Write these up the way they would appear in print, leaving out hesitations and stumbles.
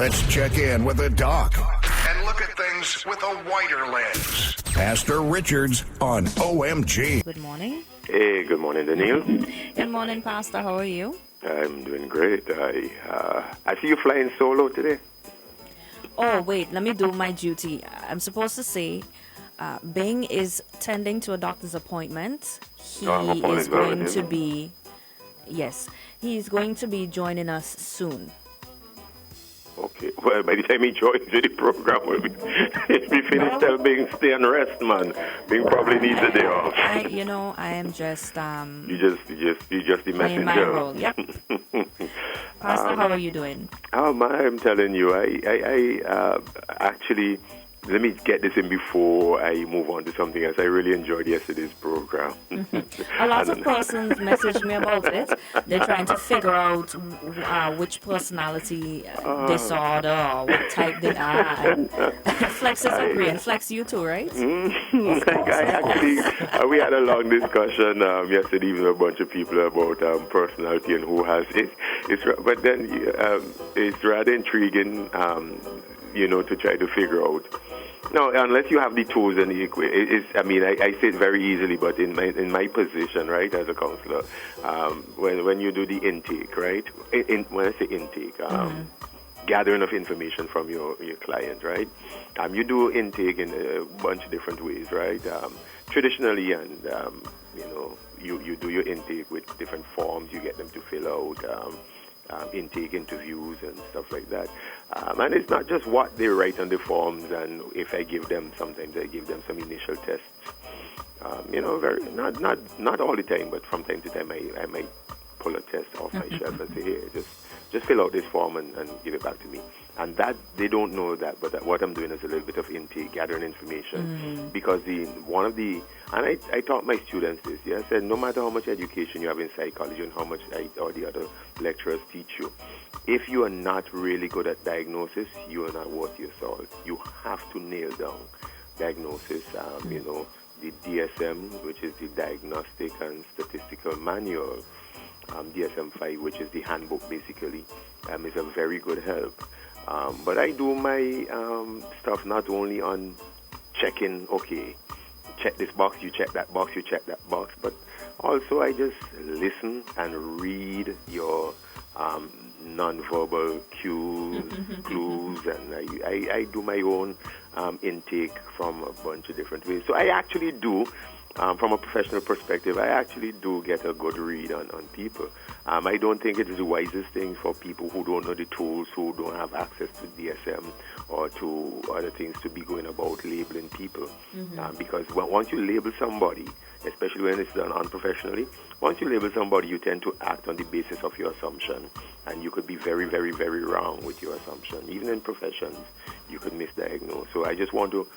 Let's check in with the doc and look at things with a wider lens. Pastor Richards on OMG. Good morning. Hey, good morning, Daniel. Good morning, Pastor. How are you? I'm doing great. I see you flying solo today. Oh, wait, let me do my duty. I'm supposed to say Bing is tending to a doctor's appointment. He is going to be, yes, he's going to be joining us soon. Okay. Well, by the time he joins the program, we'll be finished. Tell Bing stay and rest, man. Bing probably needs a day off. I am just You just the playing messenger. my role. Yep. Pastor, how are you doing? I'm telling you, I actually. Let me get this in before I move on to something else. I really enjoyed yesterday's program. A lot of persons messaged me about it. They're trying to figure out which personality disorder or what type they are. Flex is agreeing. Flex, you too, right? We had a long discussion yesterday evening with a bunch of people about personality and who has it. But then it's rather intriguing, to try to figure out. No, unless you have the tools and the equipment. I say it very easily, but in my position, right, as a counselor, when you do the intake, right, when I say intake, gathering of information from your client, right, you do intake in a bunch of different ways, right, traditionally, and, you do your intake with different forms, you get them to fill out, intake interviews and stuff like that. And it's not just what they write on the forms, and if I give them, sometimes I give them some initial tests. Not all the time, but from time to time I might pull a test off my shelf and say, hey, just fill out this form and give it back to me. And that, they don't know that, but what I'm doing is a little bit of intake, gathering information, because I taught my students this, I said, no matter how much education you have in psychology and how much or the other lecturers teach you, if you are not really good at diagnosis, you are not worth your salt. You have to nail down diagnosis, the DSM, which is the Diagnostic and Statistical Manual, DSM-5, which is the handbook basically, is a very good help. But I do my stuff not only on checking, okay, check this box, you check that box, you check that box, but also I just listen and read your nonverbal cues, clues, and I do my own intake from a bunch of different ways. So I actually do, from a professional perspective, I actually do get a good read on people. I don't think it is the wisest thing for people who don't know the tools, who don't have access to DSM or to other things, to be going about labeling people. Because once you label somebody, especially when it's done unprofessionally, once you label somebody, you tend to act on the basis of your assumption. And you could be very, very, very wrong with your assumption. Even in professions, you could misdiagnose. So I just want to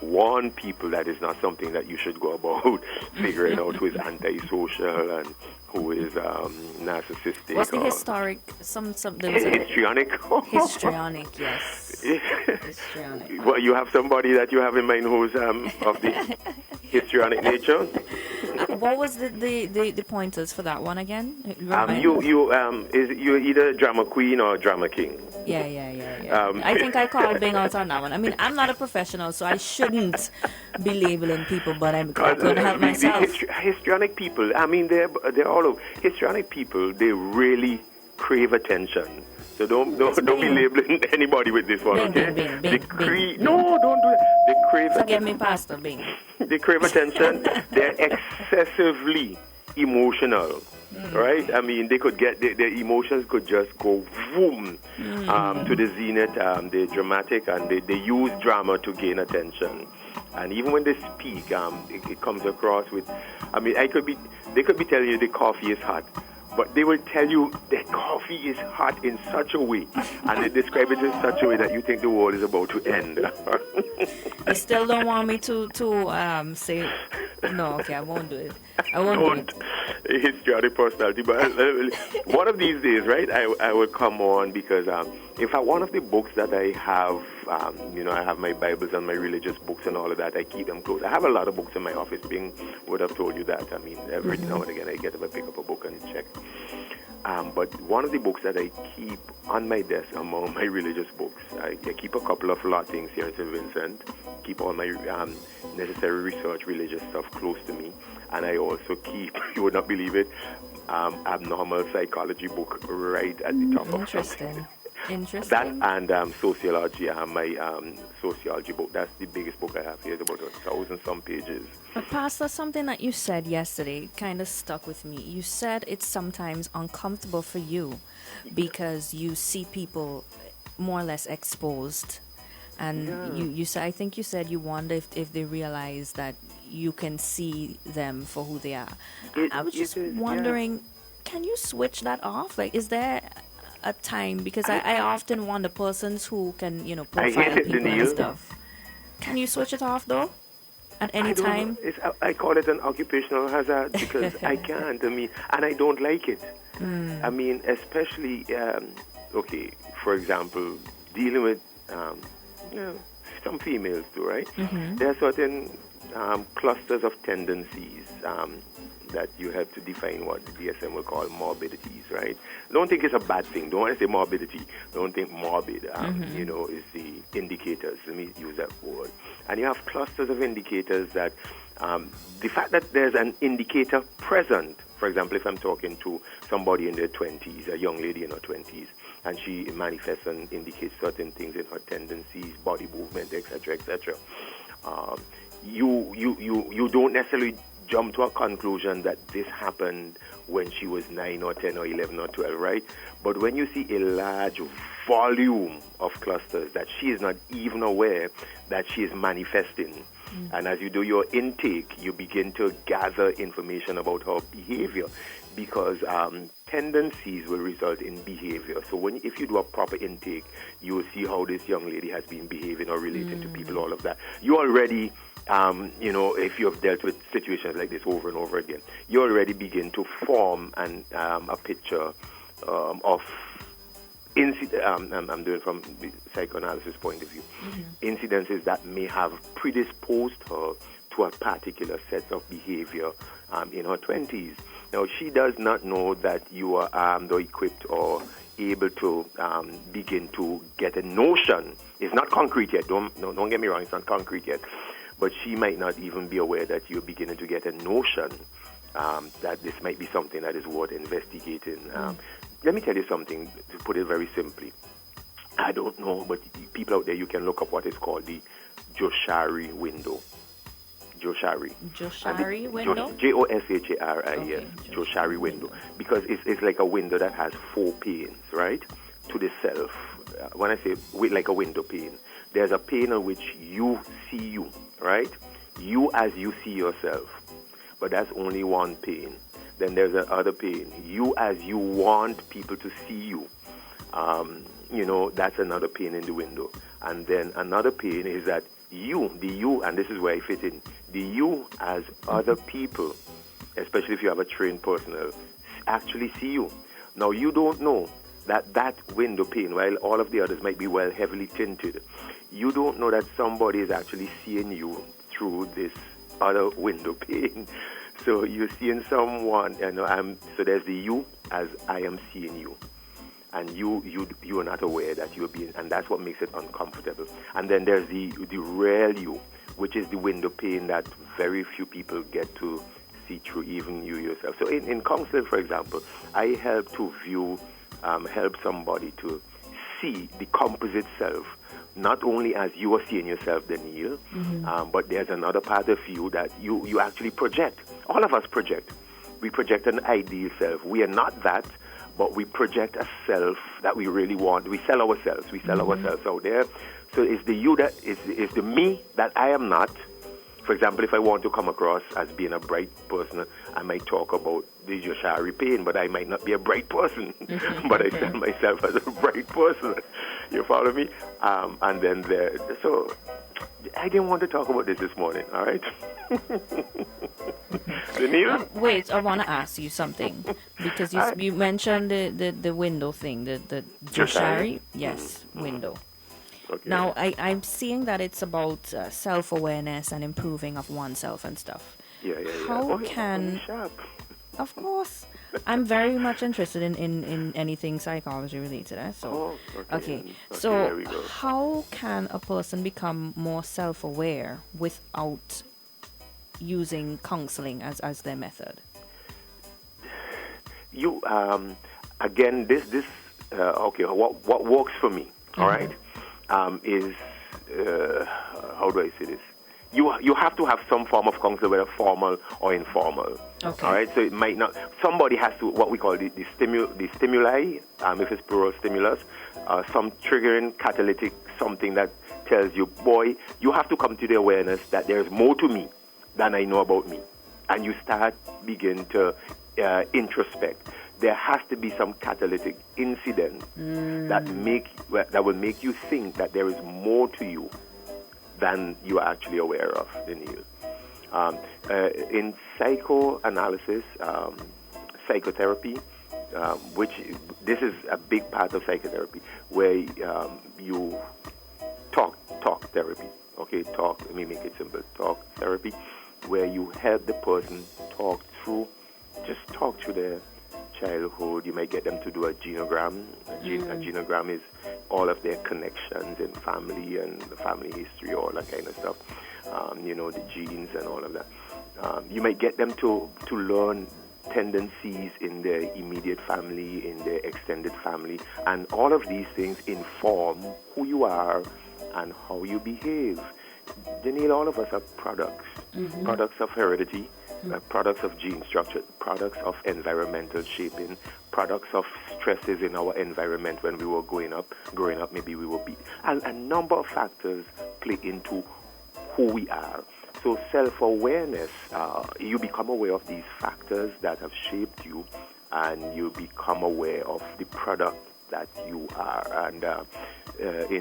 warn people that it's not something that you should go about figuring out who is antisocial and who is narcissistic. What's the historic? Histrionic. Histrionic, yes. Histrionic. Well, you have somebody that you have in mind who's of the histrionic nature. What was the pointers for that one again? You're either drama queen or drama king. Yeah. I think I called Bing out on that one. I mean, I'm not a professional, so I shouldn't be labeling people, but I'm going to help myself. Histrionic people, I mean, they're all over. Histrionic people, they really crave attention. So don't be labeling anybody with this one, okay? Bing. No, don't do that. They crave. Forgive me, Pastor Bing. They crave attention. They're excessively emotional, right? I mean, they could get their emotions could just go boom to the zenith. They're dramatic, and they use drama to gain attention. And even when they speak, it comes across with. I mean, they could be telling you the coffee is hot, but they will tell you that coffee is hot in such a way, and they describe it in such a way that you think the world is about to end. You still don't want me to say, no, okay, I won't do it. I won't do it. Histrionic personality, but one of these days, right, I will come on because, in fact, one of the books that I have, I have my Bibles and my religious books and all of that. I keep them close. I have a lot of books in my office. Bing would have told you that. I mean, every now and again I get up, I pick up a book and check. But one of the books that I keep on my desk among my religious books, I keep a couple of lottings here in St. Vincent, keep all my necessary research, religious stuff close to me, and I also keep, you would not believe it, abnormal psychology book right at the top of something. Interesting. That and sociology. I have my sociology book. That's the biggest book I have here. It's about 1,000 some pages. But Pastor, something that you said yesterday kind of stuck with me. You said it's sometimes uncomfortable for you because you see people more or less exposed. And you said, I think you said you wonder if they realize that you can see them for who they are. I was just wondering, can you switch that off? Like, is there a time? Because I often wonder persons who can, profile people and stuff. Can you switch it off though? At any time? I call it an occupational hazard because I can't. I mean, and I don't like it. I mean, especially, for example, dealing with some females too, right? There are certain clusters of tendencies that you have to define what the DSM will call morbidities, right? Don't think it's a bad thing. Don't want to say morbidity. Don't think morbid, is the indicators. Let me use that word. And you have clusters of indicators that the fact that there's an indicator present, for example, if I'm talking to somebody in their 20s, a young lady in her 20s, and she manifests and indicates certain things in her tendencies, body movement, etc., etc., you don't necessarily jump to a conclusion that this happened when she was 9 or 10 or 11 or 12, right? But when you see a large volume of clusters that she is not even aware that she is manifesting, and as you do your intake, you begin to gather information about her behavior, because tendencies will result in behavior. So if you do a proper intake, you will see how this young lady has been behaving or relating to people, all of that. You already, if you have dealt with situations like this over and over again, you already begin to form a picture of I'm doing from the psychoanalysis point of view, incidences that may have predisposed her to a particular set of behavior in her 20s. Now, she does not know that you are armed or equipped or able to begin to get a notion. It's not concrete yet. Don't get me wrong. It's not concrete yet. But she might not even be aware that you're beginning to get a notion that this might be something that is worth investigating. Let me tell you something, to put it very simply. I don't know, but people out there, you can look up what is called the Joshari window. Joshari window? Joshari, yes. Joshari window. Because it's like a window that has 4 panes, right? To the self. When I say like a window pane, there's a pane on which you see you, right? You as you see yourself. But that's only one pane. Then there's another pane. You as you want people to see you. That's another pane in the window. And then another pane is that the you, and this is where I fit in, the you as other people, especially if you have a trained personnel, actually see you. Now, you don't know that window pane, while all of the others might be heavily tinted, you don't know that somebody is actually seeing you through this other window pane. So you're seeing someone, so there's the you as I am seeing you. And you are not aware that you're being, and that's what makes it uncomfortable. And then there's the real you, which is the window pane that very few people get to see through, even you yourself. So in counseling, for example, I help to help somebody to see the composite self, not only as you are seeing yourself, Danielle, but there's another part of you that you actually project. All of us project. We project an ideal self. We are not that, but we project a self that we really want. We sell ourselves. We sell ourselves out there. So it's the you that is the me that I am not. For example, if I want to come across as being a bright person, I might talk about the Joshari pain, but I might not be a bright person. But I sell myself as a bright person. You follow me? And then so I didn't want to talk about this morning, all right? Wait, I want to ask you something. Because you mentioned the window thing, the Joshari? Yes, window. Okay. Now, I'm seeing that it's about self-awareness and improving of oneself and stuff. Yeah. How can... Sharp. Of course. I'm very much interested in anything psychology related. So, okay. So, there we go. how can a person become more self-aware without using counseling as their method? You again, this okay. What works for me, all right, is how do I say this? You have to have some form of counseling, whether formal or informal. Okay. All right. So it might not. Somebody has to what we call the stimuli. If it's plural stimulus, some triggering catalytic something that tells you, boy, you have to come to the awareness that there's more to me than I know about me, and you begin to introspect. There has to be some catalytic incident that will make you think that there is more to you than you are actually aware of, Daniel. In psychoanalysis, psychotherapy, which this is a big part of psychotherapy, where you talk therapy. Okay, let me make it simple. Talk therapy, where you help the person talk through their childhood. You might get them to do a genogram. A genogram is all of their connections in family and the family history, all that kind of stuff. The genes and all of that. You might get them to learn tendencies in their immediate family, in their extended family, and all of these things inform who you are and how you behave. Daniel, all of us are products of heredity, products of gene structure, products of environmental shaping, products of stresses in our environment when we were growing up, maybe we were beat. And a number of factors play into who we are. So self-awareness, you become aware of these factors that have shaped you, and you become aware of the product that you are. And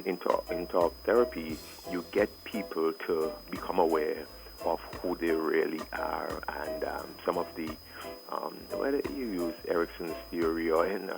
in talk therapy, you get people to become aware of who they really are, and some of the whether you use Erickson's theory or in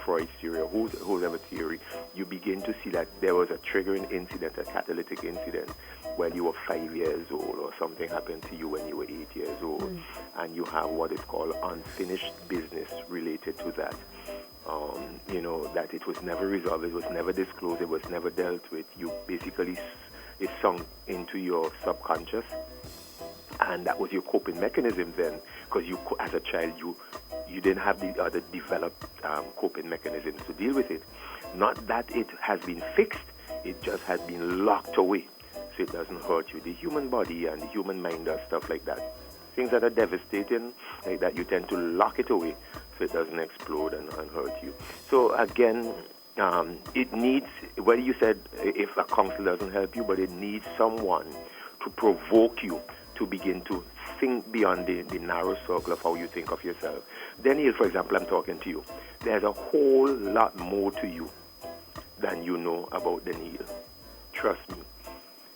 Freud's theory or whoever theory, you begin to see that there was a triggering incident, a catalytic incident, when you were 5 years old, or something happened to you when you were 8 years old, and you have what is called unfinished business related to that. That it was never resolved, it was never disclosed, it was never dealt with. You basically is sunk into your subconscious, and that was your coping mechanism then, because you, as a child, you didn't have the other developed coping mechanisms to deal with it. Not that it has been fixed, it just has been locked away, so it doesn't hurt you. The human body and the human mind does stuff like that. Things that are devastating, like that, you tend to lock it away so it doesn't explode and hurt you. So again, it needs, well, you said if a counselor doesn't help you, but it needs someone to provoke you to begin to think beyond the narrow circle of how you think of yourself. Daniel, for example, I'm talking to you. There's a whole lot more to you than you know about Daniel. Trust me.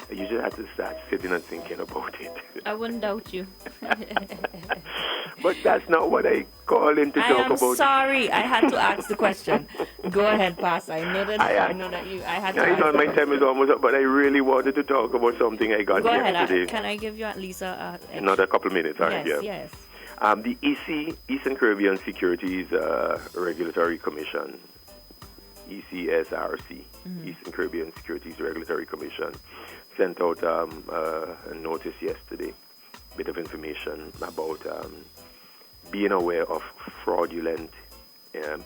You just have to start sitting and thinking about it. I wouldn't doubt you. But that's not what I call in to talk about. I'm sorry, I had to ask the question. Go ahead, Pastor. I know that I had to ask. My time is almost up, but I really wanted to talk about something I got Go here ahead. today. Can I give you at least another couple of minutes? All right, yes. The Eastern Caribbean Securities Regulatory Commission, ECSRC, Eastern Caribbean Securities Regulatory Commission, sent out a notice yesterday, bit of information about being aware of fraudulent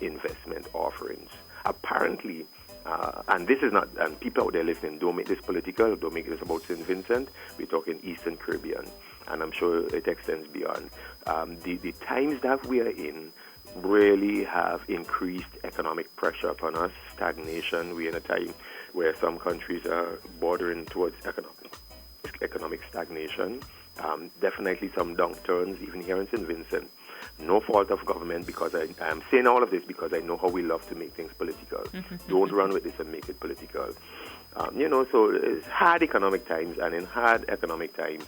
investment offerings. Apparently, and this is not, and people out there listening, don't make this political, don't make this about St. Vincent, we're talking Eastern Caribbean, and I'm sure it extends beyond. The times that we are in really have increased economic pressure upon us, stagnation. We're in a time where some countries are bordering towards economic stagnation. Definitely some downturns, even here in St. Vincent. No fault of government, because I'm saying all of this because I know how we love to make things political. Don't run with this and make it political. So it's hard economic times, and in hard economic times,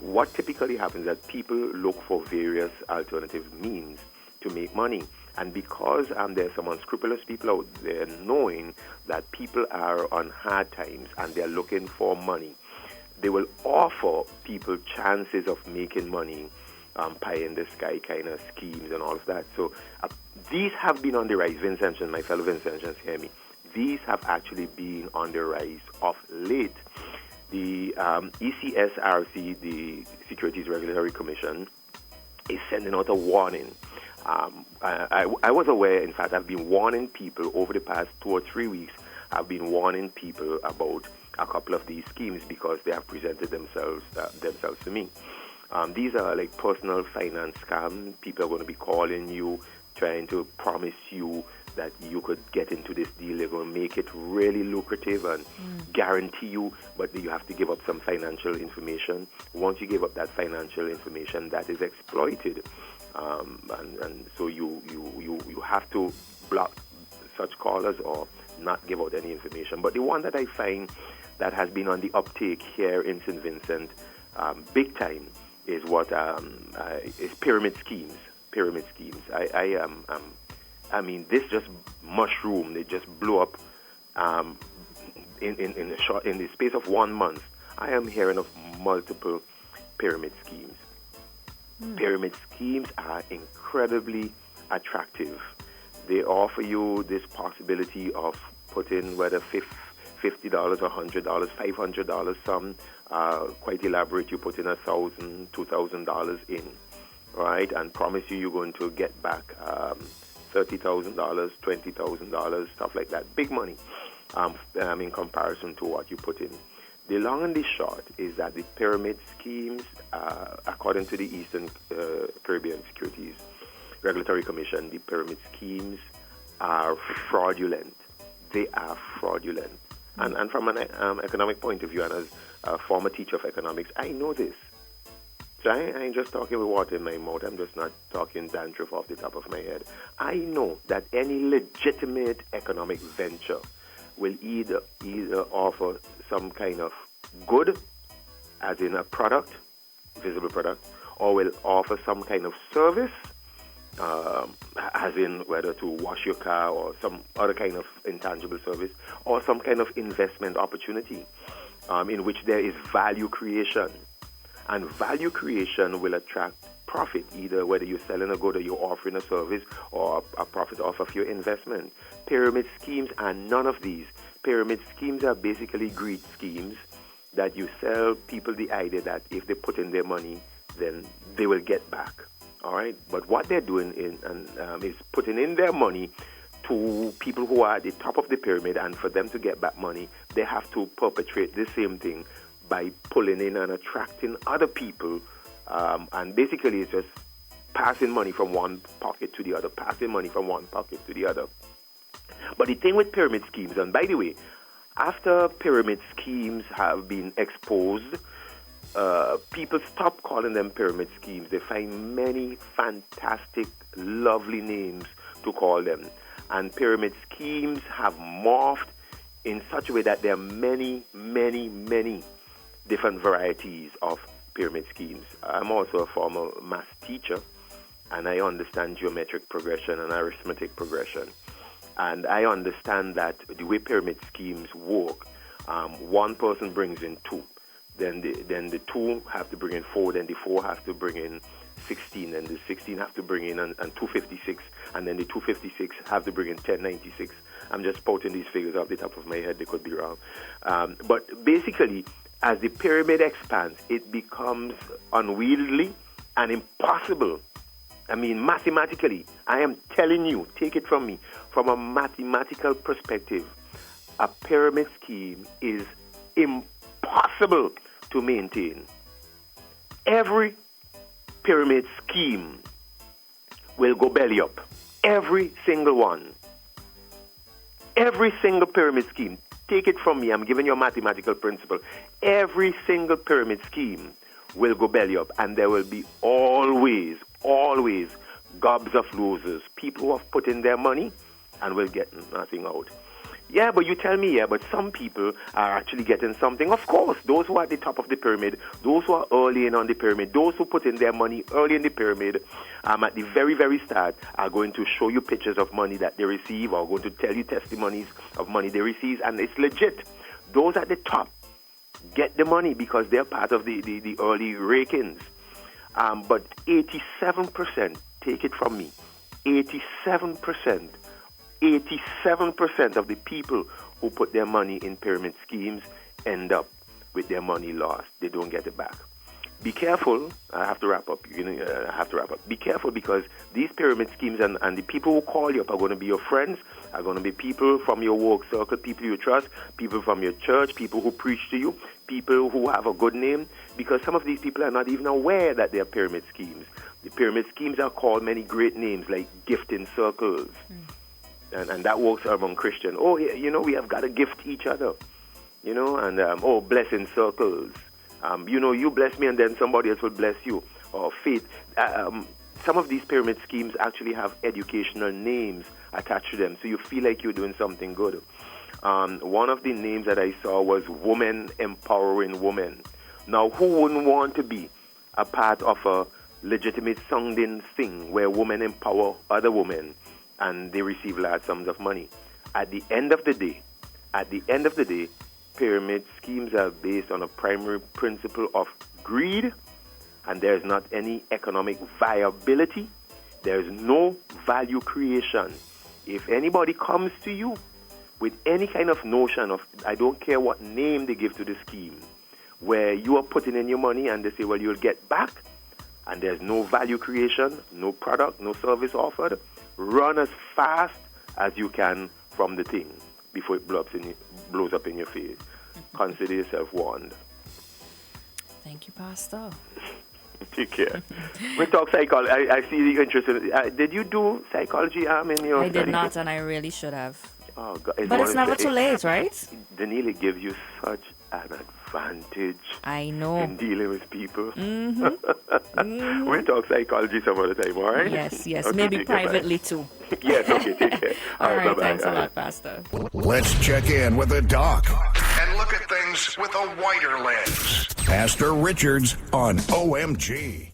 what typically happens is that people look for various alternative means to make money. And because there's some unscrupulous people out there knowing that people are on hard times and they're looking for money, they will offer people chances of making money pie-in-the-sky kind of schemes and all of that. So these have been on the rise. Vincentians, my fellow Vincentians, hear me. These have actually been on the rise of late. The ECSRC, the Securities Regulatory Commission, is sending out a warning. I was aware, in fact, I've been warning people over the past 2 or 3 weeks. I've been warning people about a couple of these schemes because they have presented themselves to me. These are like personal finance scams. People are going to be calling you, trying to promise you that you could get into this deal. They're going to make it really lucrative and guarantee you, but you have to give up some financial information. Once you give up that financial information, that is exploited. And so you have to block such callers or not give out any information. But the one that I find that has been on the uptake here in St. Vincent big time is what is pyramid schemes. Pyramid schemes. I mean, this just mushroomed. It just blew up in the space of 1 month. I am hearing of multiple pyramid schemes. Pyramid schemes are incredibly attractive. They offer you this possibility of putting whether $50 or $100, $500, some quite elaborate. You put in $1,000, $2,000 in, right, and promise you're going to get back $30,000, $20,000, stuff like that. Big money in comparison to what you put in. The long and the short is that the pyramid schemes, according to the Eastern Caribbean Securities Regulatory Commission, the pyramid schemes are fraudulent. They are fraudulent. And from an economic point of view, and as a former teacher of economics, I know this. So I ain't just talking with water in my mouth. I'm just not talking dandruff off the top of my head. I know that any legitimate economic venture will either offer some kind of good, as in a product, visible product, or will offer some kind of service, as in whether to wash your car or some other kind of intangible service, or some kind of investment opportunity in which there is value creation. And value creation will attract profit, either whether you're selling a good or you're offering a service or a profit off of your investment. Pyramid schemes are none of these. Pyramid schemes are basically greed schemes that you sell people the idea that if they put in their money, then they will get back. All right? But what they're doing is putting in their money to people who are at the top of the pyramid, and for them to get back money, they have to perpetrate the same thing by pulling in and attracting other people, and basically it's just passing money from one pocket to the other, passing money from one pocket to the other. But the thing with pyramid schemes, and by the way, after pyramid schemes have been exposed, people stop calling them pyramid schemes. They find many fantastic, lovely names to call them. And pyramid schemes have morphed in such a way that there are many, many, many different varieties of pyramid schemes. I'm also a former math teacher, and I understand geometric progression and arithmetic progression. And I understand that the way pyramid schemes work, one person brings in 2. Then the 2 have to bring in 4, then the 4 have to bring in 16, and the 16 have to bring in and 256, and then the 256 have to bring in 1096. I'm just spouting these figures off the top of my head. They could be wrong. But basically, as the pyramid expands, it becomes unwieldy and impossible. I mean, mathematically, I am telling you, take it from me, from a mathematical perspective, a pyramid scheme is impossible to maintain. Every pyramid scheme will go belly up. Every single one. Every single pyramid scheme. Take it from me, I'm giving you a mathematical principle. Every single pyramid scheme will go belly up, and there will be always gobs of losers. People who have put in their money and will get nothing out. Yeah, but you tell me, but some people are actually getting something. Of course, those who are at the top of the pyramid, those who are early in on the pyramid, those who put in their money early in the pyramid, at the very, very start, are going to show you pictures of money that they receive, or going to tell you testimonies of money they receive, and it's legit. Those at the top get the money because they're part of the early rake-ins. But 87%, take it from me, 87% of the people who put their money in pyramid schemes end up with their money lost. They don't get it back. Be careful. I have to wrap up. I have to wrap up. Be careful, because these pyramid schemes and the people who call you up are going to be your friends, are going to be people from your work circle, people you trust, people from your church, people who preach to you, people who have a good name, because some of these people are not even aware that they're pyramid schemes. The pyramid schemes are called many great names like gifting circles. And that works among Christians. Oh, yeah, we have got to gift each other, and blessing circles. You bless me and then somebody else will bless you. Or faith. Some of these pyramid schemes actually have educational names attached to them, so you feel like you're doing something good. One of the names that I saw was Women Empowering Women. Now, who wouldn't want to be a part of a legitimate sounding thing where women empower other women and they receive large sums of money? At the end of the day, pyramid schemes are based on a primary principle of greed, and there's not any economic viability. There's no value creation. If anybody comes to you with any kind of notion of, I don't care what name they give to the scheme, where you are putting in your money and they say, well, you'll get back, and there's no value creation, no product, no service offered, run as fast as you can from the thing before it blows up in your face. Consider yourself warned. Thank you, Pastor. Take care. We talk psychology. I see you interested. Did you do psychology in your I did study? not, and I really should have. Oh, God. But it's never too late, right? Daniel, it gives you such an advantage. I know. In dealing with people. We'll talk psychology some other time, all right? Yes. Okay, Maybe privately too. Yes, okay, take care. All right, bye-bye. thanks a lot, Pastor. Let's check in with the doc and look at things with a wider lens. Pastor Richards on OMG.